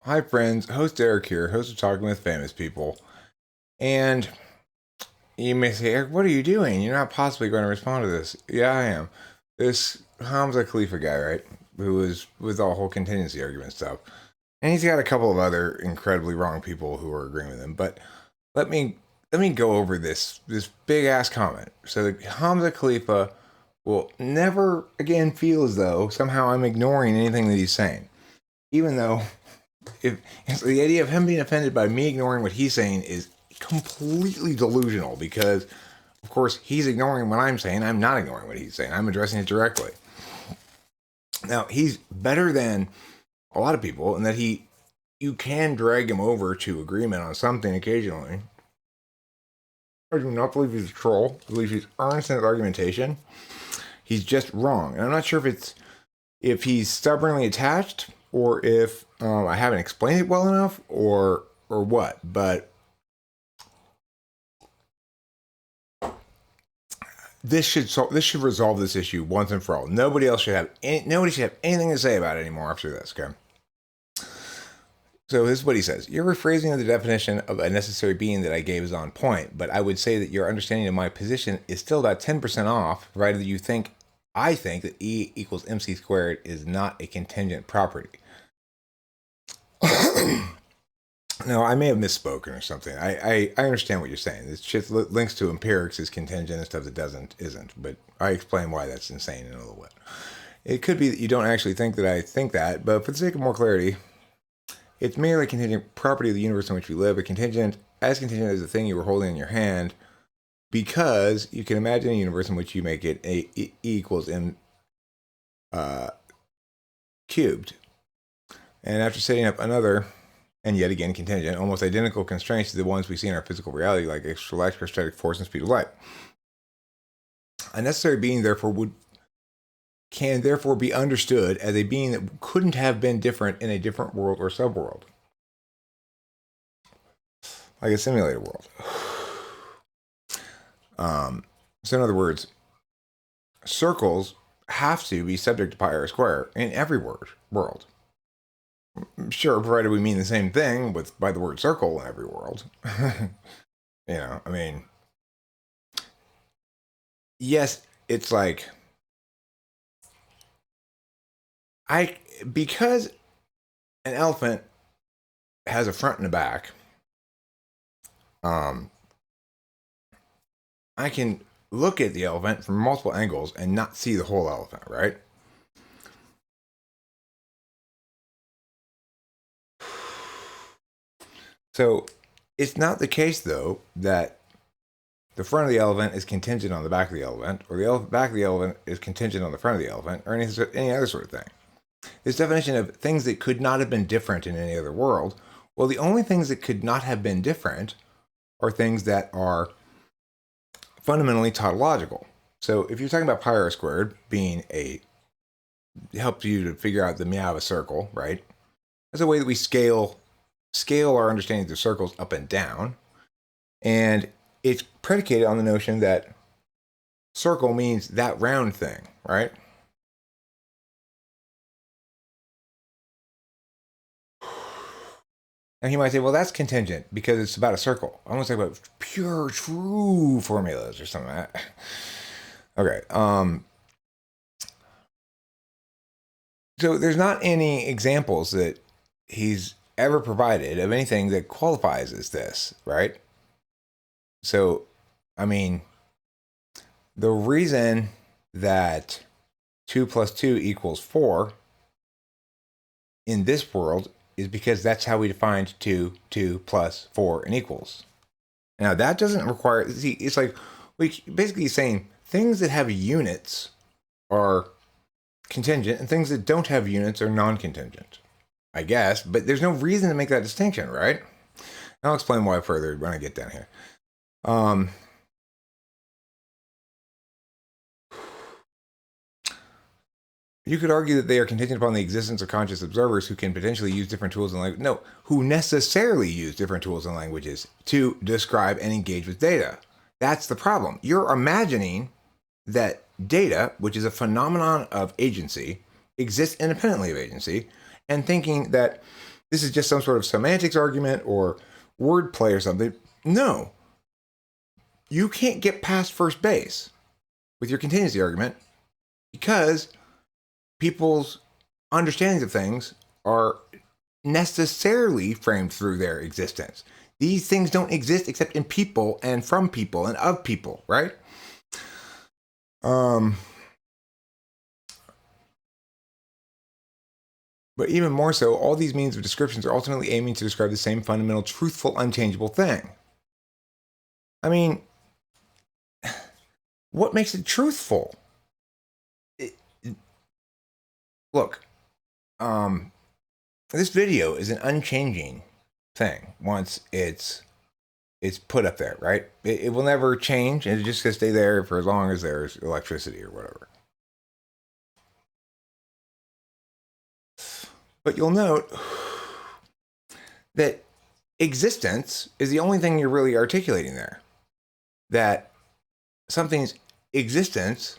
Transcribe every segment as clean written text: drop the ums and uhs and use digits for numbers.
Hi, friends. Host Eric here, host of Talking with Famous People. And you may say, Eric, what are you doing? You're not possibly going to respond to this. Yeah, I am. This Hamza Khalifa guy, right? Who was with the whole contingency argument stuff. And he's got a couple of other incredibly wrong people who are agreeing with him. But let me go over this big ass comment. So Hamza Khalifa will never again feel as though somehow I'm ignoring anything that he's saying. Even though if so the idea of him being offended by me ignoring what he's saying is completely delusional, because of course he's ignoring what I'm saying. I'm not ignoring what he's saying. I'm addressing it directly. Now, he's better than a lot of people in that you can drag him over to agreement on something occasionally. I do not believe he's a troll. I believe he's earnest in his argumentation. He's just wrong. And I'm not sure if he's stubbornly attached, or if I haven't explained it well enough, or what. But this should resolve this issue once and for all. Nobody should have anything to say about it anymore after this. Okay. So this is what he says. Your rephrasing of the definition of a necessary being that I gave is on point, but I would say that your understanding of my position is still about 10% off, provided that I think that E equals MC squared is not a contingent property. No, I may have misspoken or something. I understand what you're saying. This shit links to empirics is contingent and stuff that isn't. But I explain why that's insane in a little bit. It could be that you don't actually think that I think that, but for the sake of more clarity, it's merely a contingent property of the universe in which we live. A contingent as the thing you were holding in your hand, because you can imagine a universe in which you make it E equals M cubed. And after setting up another, and yet again contingent, almost identical constraints to the ones we see in our physical reality, like electrostatic force and speed of light, a necessary being can therefore be understood as a being that couldn't have been different in a different world or subworld, like a simulated world. So in other words, circles have to be subject to pi r square in every world. Sure, provided we mean the same thing by the word circle in every world. I mean, yes, it's like because an elephant has a front and a back, I can look at the elephant from multiple angles and not see the whole elephant, right? So it's not the case, though, that the front of the elephant is contingent on the back of the elephant, or the back of the elephant is contingent on the front of the elephant, or any other sort of thing. This definition of things that could not have been different in any other world, well, the only things that could not have been different are things that are fundamentally tautological. So if you're talking about pi r squared being helps you to figure out the meow of a circle, right? That's a way that we scale our understanding of circles up and down. And it's predicated on the notion that circle means that round thing, right? And he might say, well, that's contingent because it's about a circle. I want to talk about pure, true formulas or something like that. Okay. So there's not any examples that he's ever provided of anything that qualifies as this, right? So, I mean, the reason that 2 plus 2 equals 4 in this world is because that's how we defined 2 plus 4 and equals. Now, that doesn't require, see, it's like, we basically saying things that have units are contingent and things that don't have units are non-contingent, I guess, but there's no reason to make that distinction, right? And I'll explain why further when I get down here. You could argue that they are contingent upon the existence of conscious observers who can potentially use different tools and language. No, who necessarily use different tools and languages to describe and engage with data. That's the problem. You're imagining that data, which is a phenomenon of agency, exists independently of agency, and thinking that this is just some sort of semantics argument or wordplay or something. No. You can't get past first base with your contingency argument because people's understandings of things are necessarily framed through their existence. These things don't exist except in people and from people and of people, right? But even more so, all these means of descriptions are ultimately aiming to describe the same fundamental, truthful, unchangeable thing. I mean, what makes it truthful? Look, this video is an unchanging thing once it's put up there, right? It will never change, and it's just going to stay there for as long as there's electricity or whatever. But you'll note that existence is the only thing you're really articulating there. That something's existence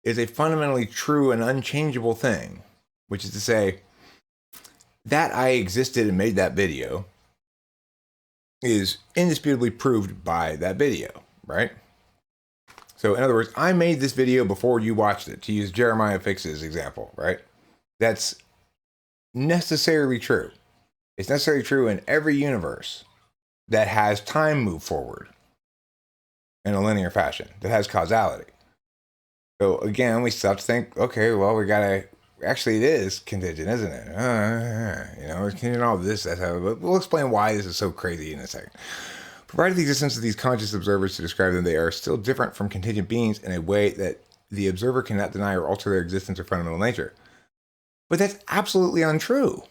is a fundamentally true and unchangeable thing, which is to say that I existed and made that video is indisputably proved by that video, right? So in other words, I made this video before you watched it, to use Jeremiah Fix's example, right? That's necessarily true. It's necessarily true in every universe that has time move forward in a linear fashion, that has causality. So again, we start to think, okay, well, we gotta, actually it is contingent, isn't it? It's contingent all this, that's how, but we'll explain why this is so crazy in a second. Provided the existence of these conscious observers to describe them, they are still different from contingent beings in a way that the observer cannot deny or alter their existence or fundamental nature. But that's absolutely untrue.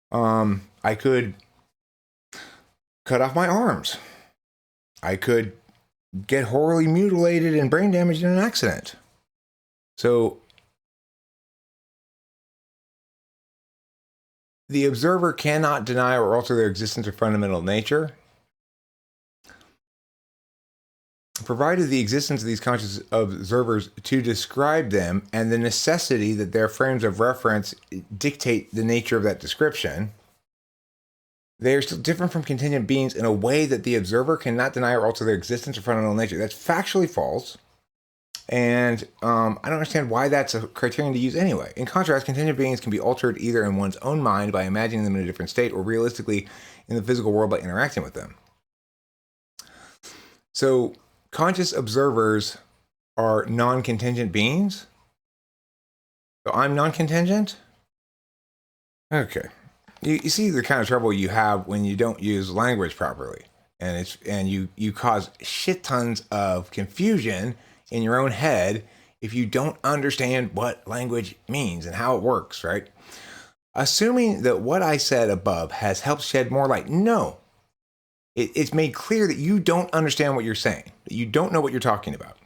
I could cut off my arms. I could get horribly mutilated and brain damaged in an accident. So the observer cannot deny or alter their existence or fundamental nature, provided the existence of these conscious observers to describe them and the necessity that their frames of reference dictate the nature of that description. They are still different from contingent beings in a way that the observer cannot deny or alter their existence or fundamental nature. That's factually false. And I don't understand why that's a criterion to use anyway. In contrast, contingent beings can be altered either in one's own mind by imagining them in a different state or realistically in the physical world by interacting with them. So conscious observers are non-contingent beings? So I'm non-contingent? Okay. You see the kind of trouble you have when you don't use language properly. And you cause shit tons of confusion in your own head if you don't understand what language means and how it works, right? Assuming that what I said above has helped shed more light, no. It's made clear that you don't understand what you're saying, that you don't know what you're talking about.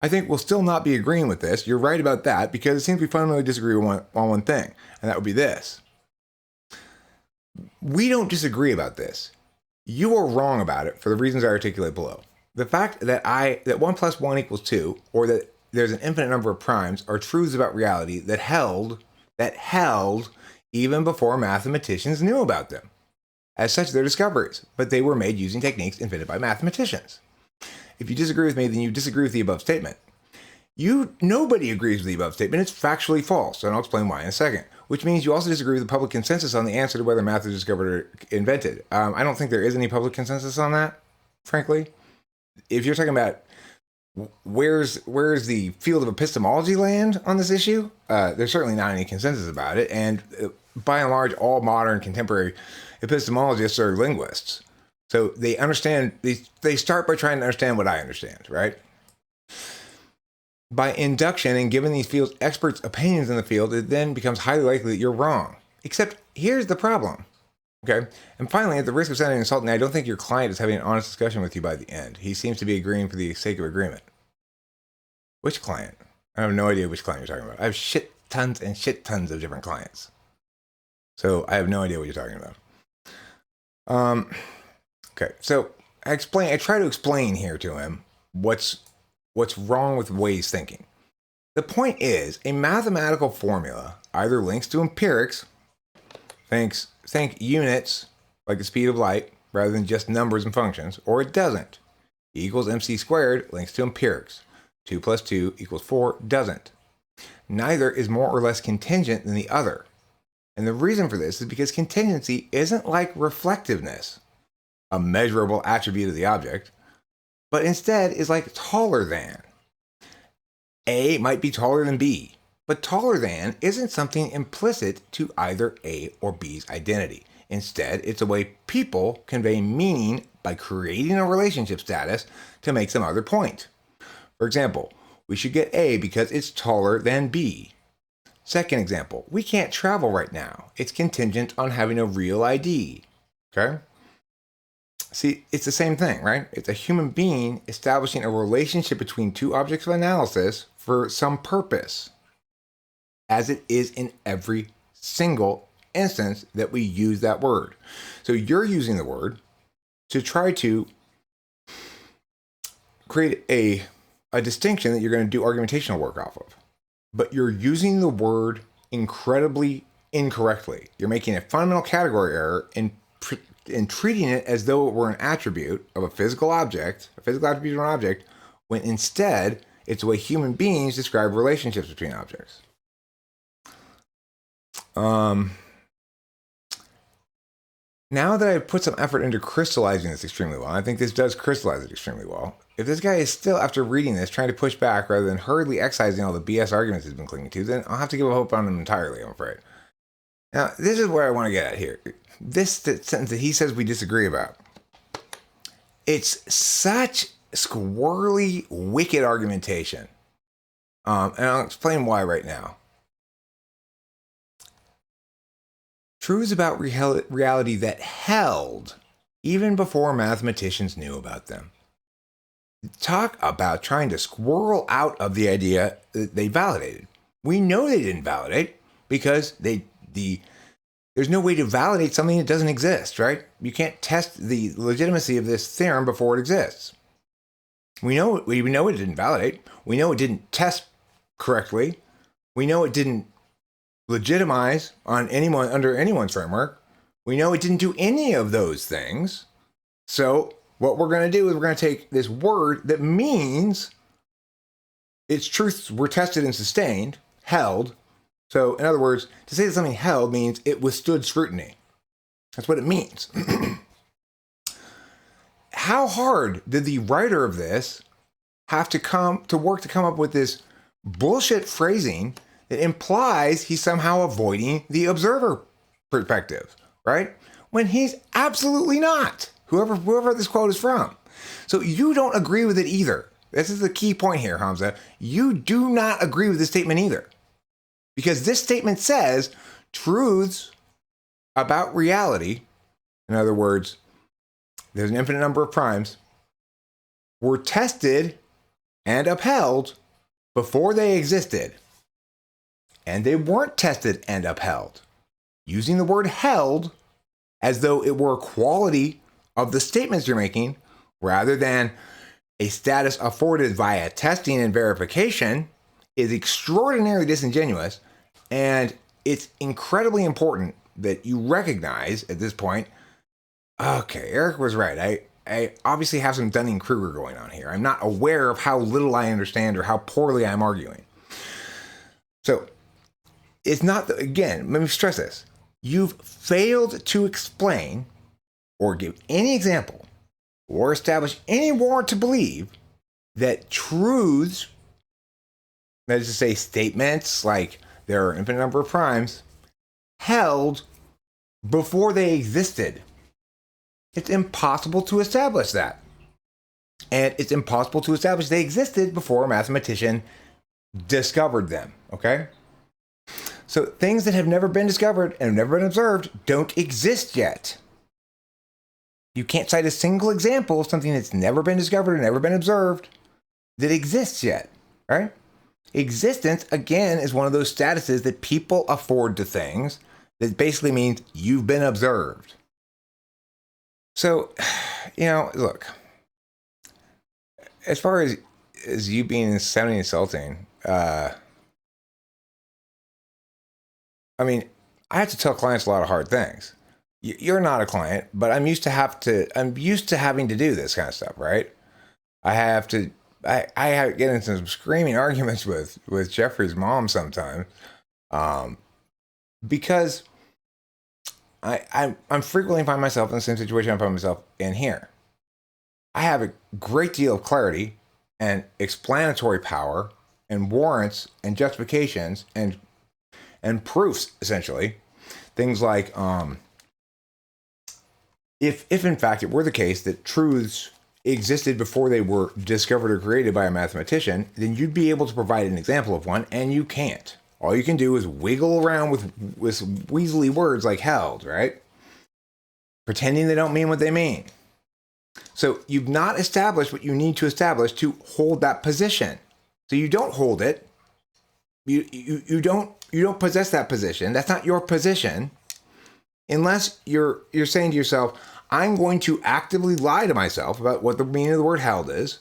I think we'll still not be agreeing with this. You're right about that because it seems we fundamentally disagree on one thing, and that would be this. We don't disagree about this. You are wrong about it for the reasons I articulate below. The fact that 1 + 1 = 2, or that there's an infinite number of primes, are truths about reality that held even before mathematicians knew about them. As such, they're discoveries, but they were made using techniques invented by mathematicians. If you disagree with me, then you disagree with the above statement. Nobody agrees with the above statement. It's factually false, and I'll explain why in a second. Which means you also disagree with the public consensus on the answer to whether math is discovered or invented. I don't think there is any public consensus on that, frankly. If you're talking about where's the field of epistemology land on this issue, there's certainly not any consensus about it. And by and large, all modern contemporary epistemologists are linguists. So they understand, they start by trying to understand what I understand, right? By induction and given these fields experts' opinions in the field, it then becomes highly likely that you're wrong. Except here's the problem, okay? And finally, at the risk of sounding insulting, I don't think your client is having an honest discussion with you by the end. He seems to be agreeing for the sake of agreement. Which client? I have no idea which client you're talking about. I have shit tons and shit tons of different clients. So I have no idea what you're talking about. Okay, so I try to explain here to him what's wrong with the way he's thinking. The point is, a mathematical formula either links to empirics think units, like the speed of light, rather than just numbers and functions, or it doesn't. E equals mc squared links to empirics. 2 plus 2 equals 4 doesn't. Neither is more or less contingent than the other. And the reason for this is because contingency isn't like reflectiveness, a measurable attribute of the object, but instead is like taller than. A might be taller than B, but taller than isn't something implicit to either A or B's identity. Instead, it's a way people convey meaning by creating a relationship status to make some other point. For example, we should get A because it's taller than B. Second example, we can't travel right now. It's contingent on having a real ID. Okay? See, it's the same thing, right? It's a human being establishing a relationship between two objects of analysis for some purpose, as it is in every single instance that we use that word. So you're using the word to try to create a distinction that you're going to do argumentational work off of. But you're using the word incredibly incorrectly. You're making a fundamental category error in treating it as though it were an attribute of a physical object, a physical attribute of an object, when instead it's the way human beings describe relationships between objects. Now that I've put some effort into crystallizing this extremely well, I think this does crystallize it extremely well. If this guy is still, after reading this, trying to push back rather than hurriedly excising all the BS arguments he's been clinging to, then I'll have to give up hope on him entirely, I'm afraid. Now, this is where I want to get at here. This sentence that he says we disagree about. It's such squirrely, wicked argumentation. And I'll explain why right now. Truths about reality that held even before mathematicians knew about them. Talk about trying to squirrel out of the idea that they validated. We know they didn't validate because there's no way to validate something that doesn't exist, right? You can't test the legitimacy of this theorem before it exists. We know it didn't validate. We know it didn't test correctly. We know it didn't legitimize on anyone under anyone's framework. We know it didn't do any of those things. So what we're going to do is we're going to take this word that means its truths were tested and sustained, held. So in other words, to say that something held means it withstood scrutiny. That's what it means. How hard did the writer of this have to work to come up with this bullshit phrasing that implies he's somehow avoiding the observer perspective, right? When he's absolutely not. Whoever this quote is from. So you don't agree with it either. This is the key point here, Hamza. You do not agree with this statement either. Because this statement says truths about reality, in other words, there's an infinite number of primes, were tested and upheld before they existed. And they weren't tested and upheld. Using the word held as though it were a quality of the statements you're making, rather than a status afforded via testing and verification, is extraordinarily disingenuous. And it's incredibly important that you recognize at this point, okay, Eric was right. I obviously have some Dunning-Kruger going on here. I'm not aware of how little I understand or how poorly I'm arguing. So it's not, again, let me stress this. You've failed to explain or give any example or establish any warrant to believe that truths, that is to say statements like there are an infinite number of primes, held before they existed. It's impossible to establish that. And it's impossible to establish they existed before a mathematician discovered them, okay? So things that have never been discovered and have never been observed don't exist yet. You can't cite a single example of something that's never been discovered and never been observed that exists yet, right? Existence, again, is one of those statuses that people afford to things that basically means you've been observed. So, look, as far as you being sounding insulting, I mean, I have to tell clients a lot of hard things. You're not a client, but I'm used to having to do this kind of stuff, right? I get into some screaming arguments with Jeffrey's mom sometimes, because I'm frequently find myself in the same situation I find myself in here. I have a great deal of clarity and explanatory power and warrants and justifications and proofs, essentially. Things like, if in fact it were the case that truths existed before they were discovered or created by a mathematician, then you'd be able to provide an example of one, and you can't. All you can do is wiggle around with weaselly words like held, right? Pretending they don't mean what they mean. So you've not established what you need to establish to hold that position. So you don't hold it. You don't possess that position. That's not your position, unless you're saying to yourself, I'm going to actively lie to myself about what the meaning of the word held is,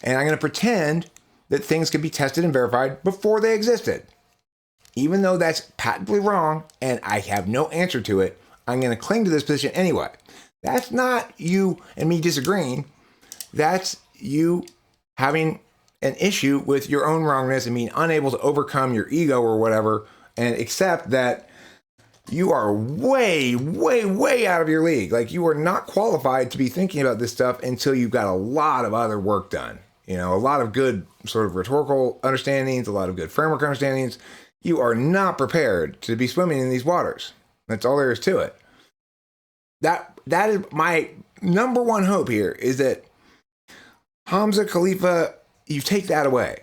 and I'm going to pretend that things can be tested and verified before they existed. Even though that's patently wrong and I have no answer to it, I'm going to cling to this position anyway. That's not you and me disagreeing. That's you having an issue with your own wrongness and being unable to overcome your ego or whatever and accept that you are way, way, way out of your league. Like, you are not qualified to be thinking about this stuff until you've got a lot of other work done. You know, a lot of good sort of rhetorical understandings, a lot of good framework understandings. You are not prepared to be swimming in these waters. That's all there is to it. That is my number one hope here, is that Hamza Khalifa, you take that away.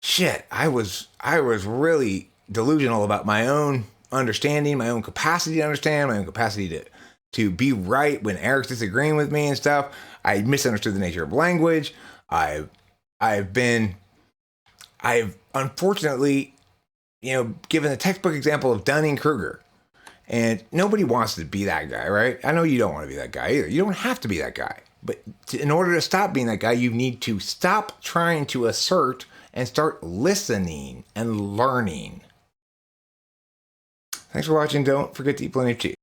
Shit, I was really delusional about my own understanding, my own capacity to understand, my own capacity to be right when Eric's disagreeing with me and stuff. I misunderstood the nature of language. I've unfortunately, given the textbook example of Dunning-Kruger. And nobody wants to be that guy, right? I know you don't want to be that guy either. You don't have to be that guy. But in order to stop being that guy, you need to stop trying to assert and start listening and learning. Thanks for watching. Don't forget to eat plenty of cheese.